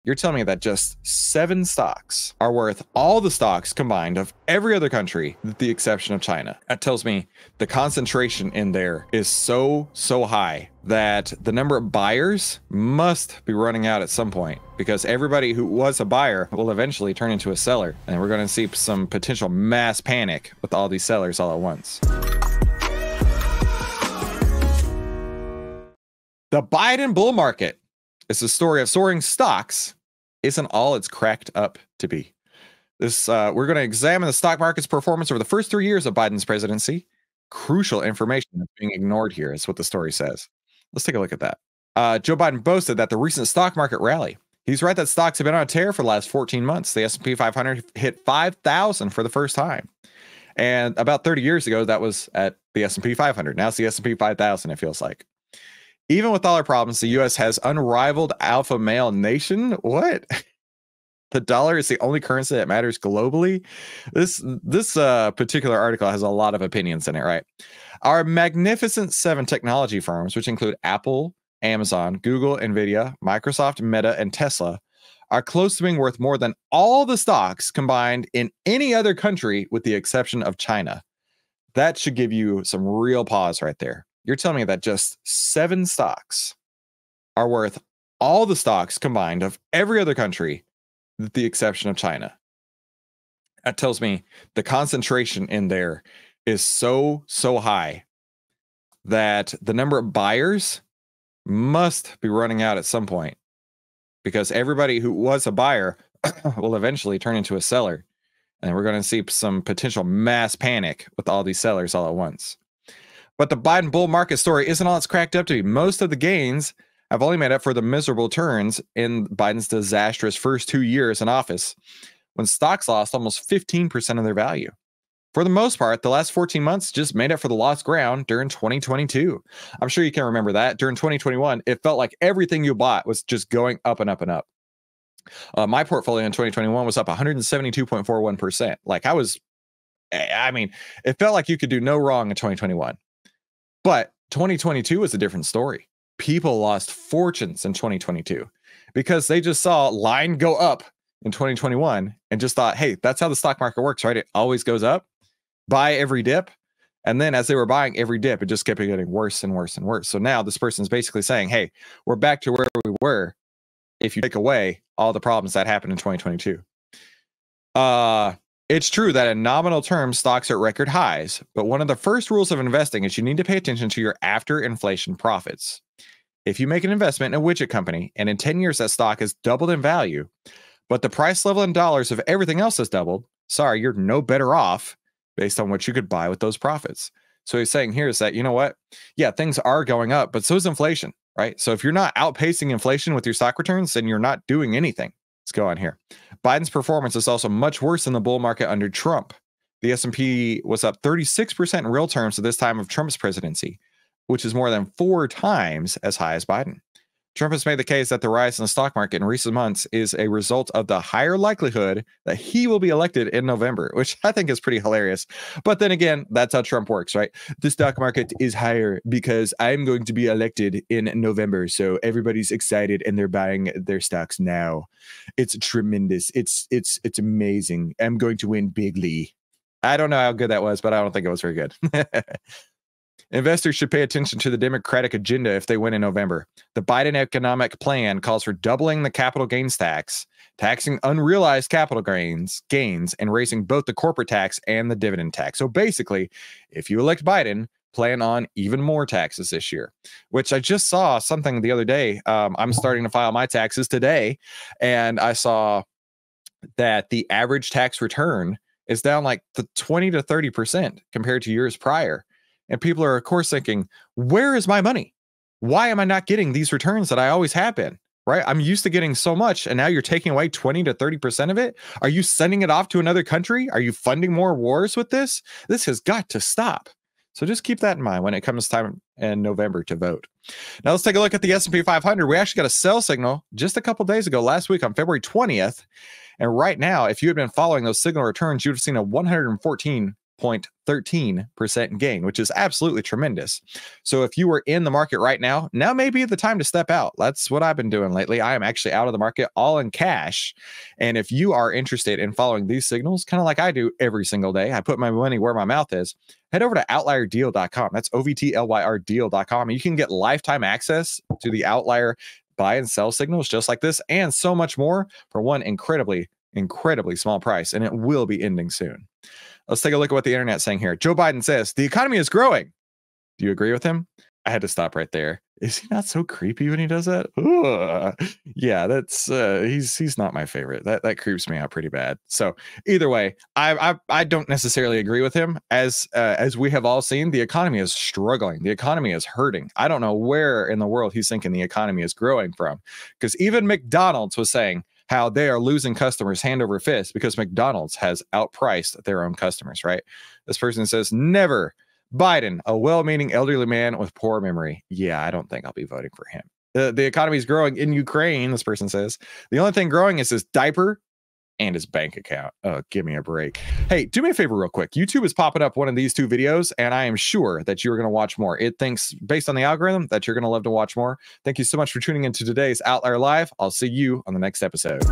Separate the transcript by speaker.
Speaker 1: You're telling me that just 7 stocks are worth all the stocks combined of every other country with the exception of China. That tells me the concentration in there is so high that the number of buyers must be running out at some point, because everybody who was a buyer will eventually turn into a seller, and we're going to see some potential mass panic with all these sellers all at once. The Biden bull market. It's the story of soaring stocks isn't all it's cracked up to be. We're going to examine the stock market's performance over the first 3 years of Biden's presidency. Crucial information that's being ignored here is what the story says. Let's take a look at that. Joe Biden boasted that the recent stock market rally. He's right that stocks have been on a tear for the last 14 months. The S&P 500 hit 5,000 for the first time. And about 30 years ago, that was at the S&P 500. Now it's the S&P 5,000, it feels like. Even with all our problems, the U.S. has unrivaled alpha male nation. What? The dollar is the only currency that matters globally. This particular article has a lot of opinions in it, right? Our magnificent 7 technology firms, which include Apple, Amazon, Google, Nvidia, Microsoft, Meta, and Tesla, are close to being worth more than all the stocks combined in any other country with the exception of China. That should give you some real pause right there. You're telling me that just 7 stocks are worth all the stocks combined of every other country with the exception of China. That tells me the concentration in there is so high that the number of buyers must be running out at some point, because everybody who was a buyer will eventually turn into a seller, and we're going to see some potential mass panic with all these sellers all at once. But the Biden bull market story isn't all it's cracked up to be. Most of the gains have only made up for the miserable turns in Biden's disastrous first 2 years in office, when stocks lost almost 15% of their value. For the most part, the last 14 months just made up for the lost ground during 2022. I'm sure you can remember that. During 2021, it felt like everything you bought was just going up and up and up. My portfolio in 2021 was up 172.41%. It felt like you could do no wrong in 2021. But 2022 was a different story. People lost fortunes in 2022 because they just saw line go up in 2021 and just thought, hey, that's how the stock market works, right? It always goes up, buy every dip. And then as they were buying every dip, it just kept getting worse and worse and worse. So now this person's basically saying, hey, we're back to where we were if you take away all the problems that happened in 2022. It's true that in nominal terms, stocks are at record highs, but one of the first rules of investing is you need to pay attention to your after-inflation profits. If you make an investment in a widget company, and in 10 years that stock has doubled in value, but the price level in dollars of everything else has doubled, sorry, you're no better off based on what you could buy with those profits. So he's saying here is that, you know what? Yeah, things are going up, but so is inflation, right? So if you're not outpacing inflation with your stock returns, then you're not doing anything. Let's go on here. Biden's performance is also much worse than the bull market under Trump. The S&P was up 36% in real terms at this time of Trump's presidency, which is more than 4 times as high as Biden. Trump has made the case that the rise in the stock market in recent months is a result of the higher likelihood that he will be elected in November, which I think is pretty hilarious. But then again, that's how Trump works, right? The stock market is higher because I'm going to be elected in November. So everybody's excited and they're buying their stocks now. It's tremendous. It's amazing. I'm going to win bigly. I don't know how good that was, but I don't think it was very good. Investors should pay attention to the Democratic agenda if they win in November. The Biden economic plan calls for doubling the capital gains tax, taxing unrealized capital gains, and raising both the corporate tax and the dividend tax. So basically, if you elect Biden, plan on even more taxes this year, which I just saw something the other day. I'm starting to file my taxes today, and I saw that the average tax return is down like 20 to 30% compared to years prior. And people are, of course, thinking, where is my money? Why am I not getting these returns that I always have been, right? I'm used to getting so much, and now you're taking away 20 to 30% of it. Are you sending it off to another country? Are you funding more wars with this? This has got to stop. So just keep that in mind when it comes time in November to vote. Now let's take a look at the S&P 500. We actually got a sell signal just a couple days ago, last week on February 20th. And right now, if you had been following those signal returns, you'd have seen a 114 12.13% gain, which is absolutely tremendous. So if you were in the market right now may be the time to step out. That's what I've been doing lately. I am actually out of the market, all in cash. And if you are interested in following these signals, kind of like I do every single day, I put my money where my mouth is, head over to OVTLYR.com. That's OVTLYR deal.com. And you can get lifetime access to the OVTLYR buy and sell signals just like this and so much more for one incredibly small price. And it will be ending soon. Let's take a look at what the internet's saying here. Joe Biden says the economy is growing. Do you agree with him? I had to stop right there. Is he not so creepy when he does that? Ugh. Yeah, that's he's not my favorite. That creeps me out pretty bad. So either way, I don't necessarily agree with him. As we have all seen, the economy is struggling. The economy is hurting. I don't know where in the world he's thinking the economy is growing from, because even McDonald's was saying how they are losing customers hand over fist because McDonald's has outpriced their own customers, right? This person says, never. Biden, a well-meaning elderly man with poor memory. Yeah, I don't think I'll be voting for him. The economy is growing in Ukraine, this person says. The only thing growing is his diaper and his bank account. Oh, give me a break. Hey, do me a favor real quick. YouTube is popping up one of these two videos, and I am sure that you're going to watch more. It thinks, based on the algorithm, that you're going to love to watch more. Thank you so much for tuning into today's OVTLYR Live. I'll see you on the next episode.